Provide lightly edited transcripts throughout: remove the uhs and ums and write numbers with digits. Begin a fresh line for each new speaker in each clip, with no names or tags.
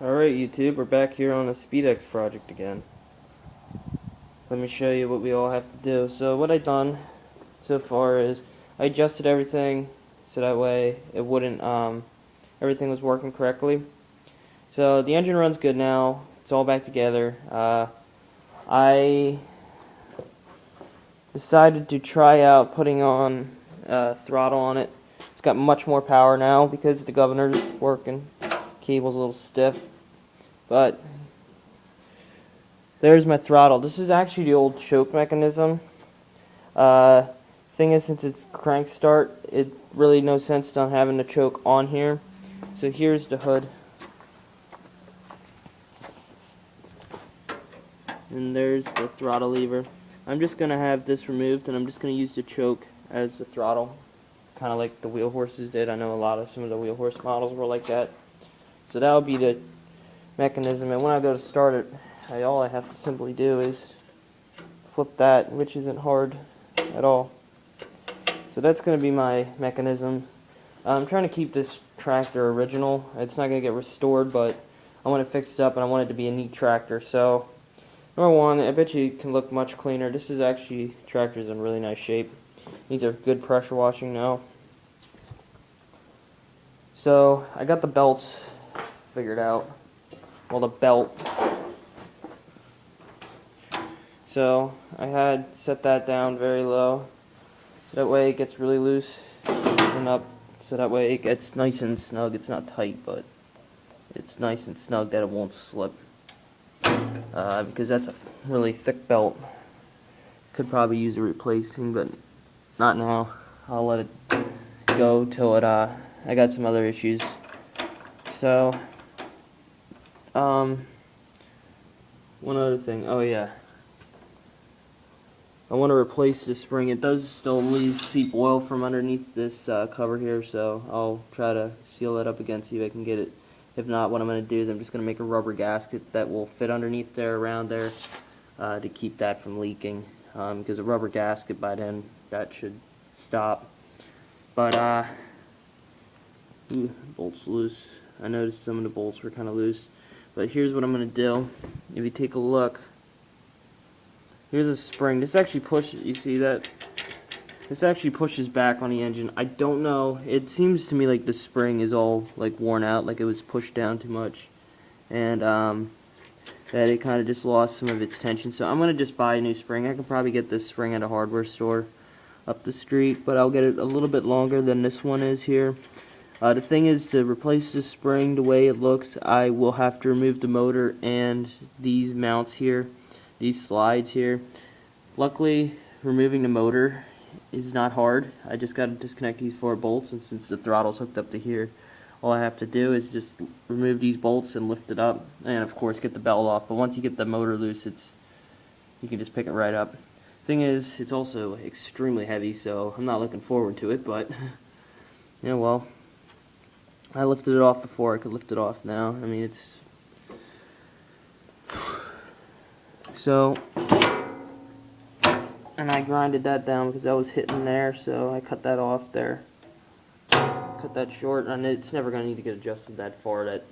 Alright YouTube, we're back here on the Speedex project again. Let me show you what we all have to do. So what I've done so far is I adjusted everything so that way it wouldn't, everything was working correctly. So the engine runs good now, it's all back together. I decided to try out putting on throttle on it. It's got much more power now because the governor's working. Cable's a little stiff, but there's my throttle. This is actually the old choke mechanism. Thing is, since it's crank start, it really no sense on having the choke on here. So here's the hood, and there's the throttle lever. I'm just gonna have this removed, and I'm just gonna use the choke as the throttle, kind of like the wheel horses did. I know some of the wheel horse models were like that. So that would be the mechanism, and when I go to start it, all I have to simply do is flip that, which isn't hard at all. So that's going to be my mechanism. I'm trying to keep this tractor original. It's not going to get restored, but I want to fix it up and I want it to be a neat tractor. So number one, I bet you it can look much cleaner. This is actually, tractor's in really nice shape. Needs a good pressure washing now. So I got the belts figured out. Well, the belt. So I had set that down very low. That way it gets really loose and up. So that way it gets nice and snug. It's not tight, but it's nice and snug that it won't slip. Because that's a really thick belt. Could probably use a replacing, but not now. I'll let it go till it. I got some other issues. So, one other thing. Oh yeah. I want to replace the spring. It does still seep oil from underneath this cover here, so I'll try to seal that up again, see if I can get it. If not, what I'm going to do is I'm just going to make a rubber gasket that will fit underneath there, around there, to keep that from leaking. Because a rubber gasket, by then, that should stop. But, bolt's loose. I noticed some of the bolts were kind of loose. But here's what I'm going to do. If you take a look, here's a spring. This actually pushes, you see that? This actually pushes back on the engine. I don't know, it seems to me like the spring is all like worn out, like it was pushed down too much. And that it kind of just lost some of its tension. So I'm going to just buy a new spring. I can probably get this spring at a hardware store up the street, but I'll get it a little bit longer than this one is here. The thing is, to replace this spring the way it looks, I will have to remove the motor and these mounts here, these slides here. Luckily, removing the motor is not hard. I just got to disconnect these 4 bolts, and since the throttle's hooked up to here, all I have to do is just remove these bolts and lift it up, and of course get the belt off. But once you get the motor loose, you can just pick it right up. Thing is, it's also extremely heavy, so I'm not looking forward to it, but yeah, well, I lifted it off before. I could lift it off now. I mean, it's so, and I grinded that down because I was hitting there, so I cut that off there. Cut that short, and it's never going to need to get adjusted that far that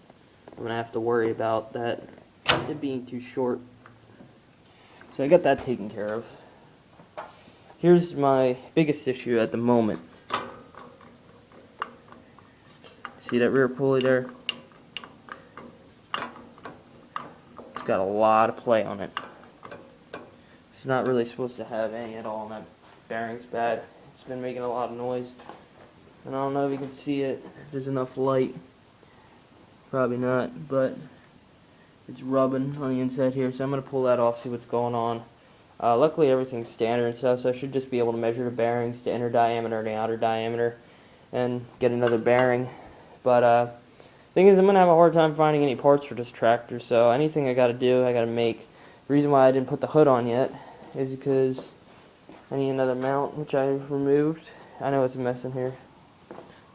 I'm going to have to worry about that it being too short. So I got that taken care of. Here's my biggest issue at the moment. See that rear pulley there? It's got a lot of play on it. It's not really supposed to have any at all, and that bearing's bad. It's been making a lot of noise. And I don't know if you can see it. If there's enough light. Probably not, but it's rubbing on the inside here, so I'm going to pull that off, see what's going on. Luckily everything's standard and stuff, so I should just be able to measure the bearings, the inner diameter and the outer diameter, and get another bearing. But thing is, I'm going to have a hard time finding any parts for this tractor, so anything I got to do, I got to make. The reason why I didn't put the hood on yet is because I need another mount, which I removed. I know it's a mess in here.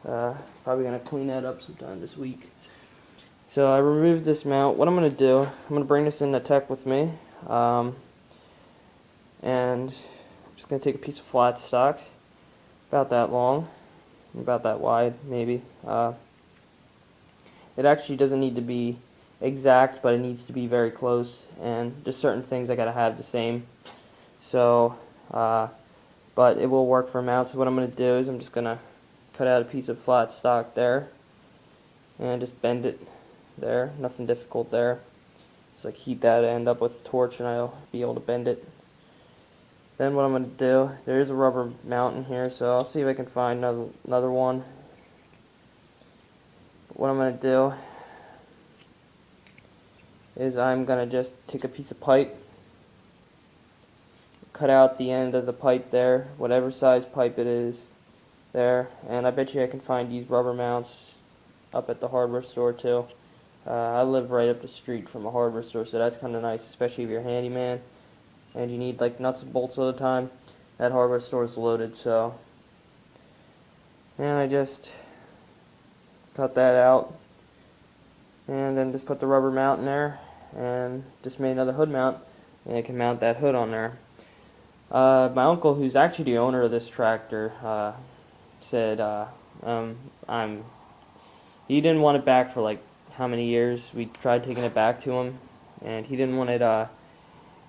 Probably going to clean that up sometime this week. So I removed this mount. What I'm going to do, I'm going to bring this in the tech with me, and I'm just going to take a piece of flat stock, about that long, about that wide maybe. It actually doesn't need to be exact, but it needs to be very close, and just certain things I gotta have the same. So, but it will work for a mount. So what I'm gonna do is I'm just gonna cut out a piece of flat stock there, and just bend it there. Nothing difficult there. Just like heat that end up with a torch, and I'll be able to bend it. Then what I'm gonna do, there is a rubber mount in here, so I'll see if I can find another one. What I'm gonna do is I'm gonna just take a piece of pipe, cut out the end of the pipe there, whatever size pipe it is there, and I bet you I can find these rubber mounts up at the hardware store too. I live right up the street from a hardware store, so that's kind of nice, especially if you're a handyman and you need like nuts and bolts all the time. That hardware store is loaded, so. And I just cut that out, and then just put the rubber mount in there, and just made another hood mount, and I can mount that hood on there. My uncle, who's actually the owner of this tractor, said he didn't want it back for like how many years. We tried taking it back to him, and he didn't want it.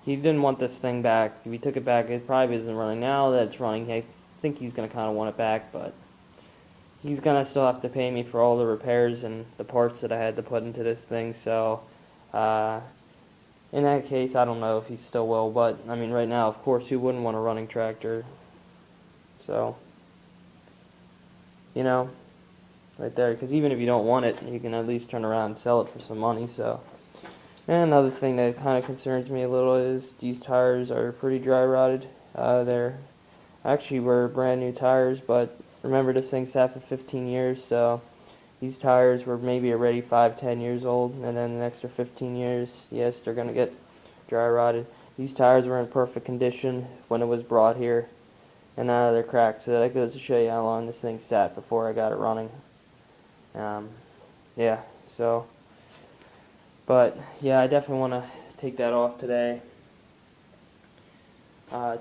He didn't want this thing back. If he took it back, it probably isn't running. Now that it's running, I think he's gonna kind of want it back, but he's gonna still have to pay me for all the repairs and the parts that I had to put into this thing. So, in that case, I don't know if he still will. But I mean, right now, of course, who wouldn't want a running tractor? So, you know, right there. Because even if you don't want it, you can at least turn around and sell it for some money. So. And another thing that kind of concerns me a little is these tires are pretty dry rotted. They're actually were brand new tires, but remember this thing sat for 15 years, so these tires were maybe already 5-10 years old, and then an extra 15 years, yes, they're going to get dry rotted. These tires were in perfect condition when it was brought here, and now they're cracked, so that goes to show you how long this thing sat before I got it running. Yeah, so... But, yeah, I definitely want to take that off today.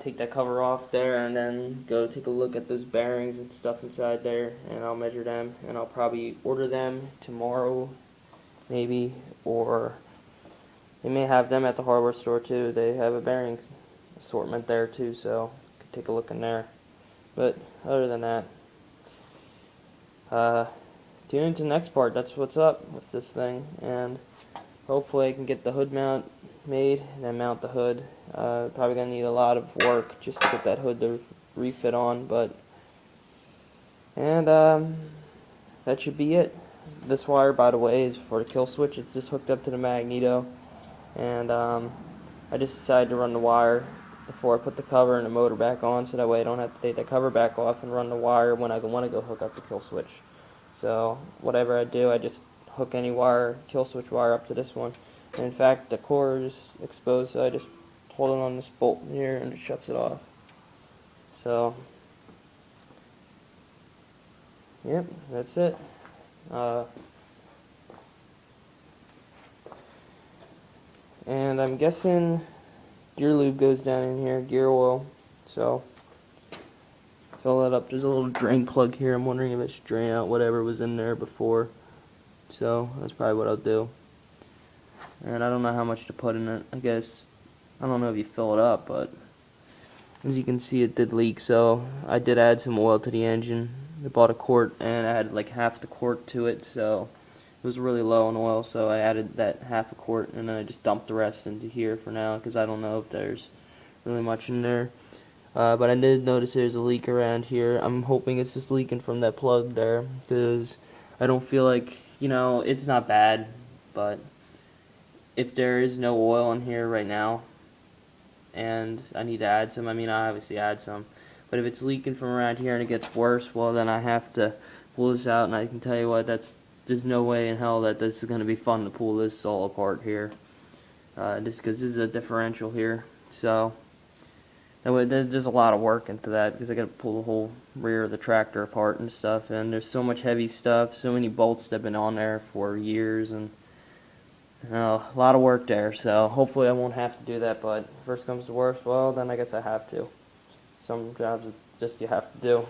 Take that cover off there, and then go take a look at those bearings and stuff inside there, and I'll measure them, and I'll probably order them tomorrow, maybe, or they may have them at the hardware store too. They have a bearing assortment there too, so you can take a look in there. But other than that, tune into the next part. That's what's up with this thing, and hopefully I can get the hood mount made and then mount the hood. Probably going to need a lot of work just to get that hood to refit on, but and that should be it. This wire, by the way, is for the kill switch. It's just hooked up to the magneto, and I just decided to run the wire before I put the cover and the motor back on, so that way I don't have to take the cover back off and run the wire when I want to go hook up the kill switch. So whatever I do, I just hook any wire, kill switch wire, up to this one. And in fact, the core is exposed, so I just hold it on this bolt here and it shuts it off. So, yep, that's it. And I'm guessing gear lube goes down in here, gear oil. So, fill that up. There's a little drain plug here. I'm wondering if it should drain out whatever was in there before. So that's probably what I'll do. And I don't know how much to put in it. I guess, I don't know if you fill it up, but as you can see, it did leak. So I did add some oil to the engine. I bought a quart and I had like half the quart to it, so it was really low on oil. So I added that half a quart, and then I just dumped the rest into here for now, because I don't know if there's really much in there. But I did notice there's a leak around here. I'm hoping it's just leaking from that plug there, because I don't feel like, you know, it's not bad, but if there is no oil in here right now and I need to add some, I mean, I obviously add some, but if it's leaking from around here and it gets worse, well, then I have to pull this out, and I can tell you what, there's no way in hell that this is going to be fun to pull this all apart here, just because this is a differential here. So there's a lot of work into that, because I got to pull the whole rear of the tractor apart and stuff, and there's so much heavy stuff, so many bolts that have been on there for years, and a lot of work there. So hopefully I won't have to do that, but if worst comes to worst, well, then I guess I have to. Some jobs it's just you have to do.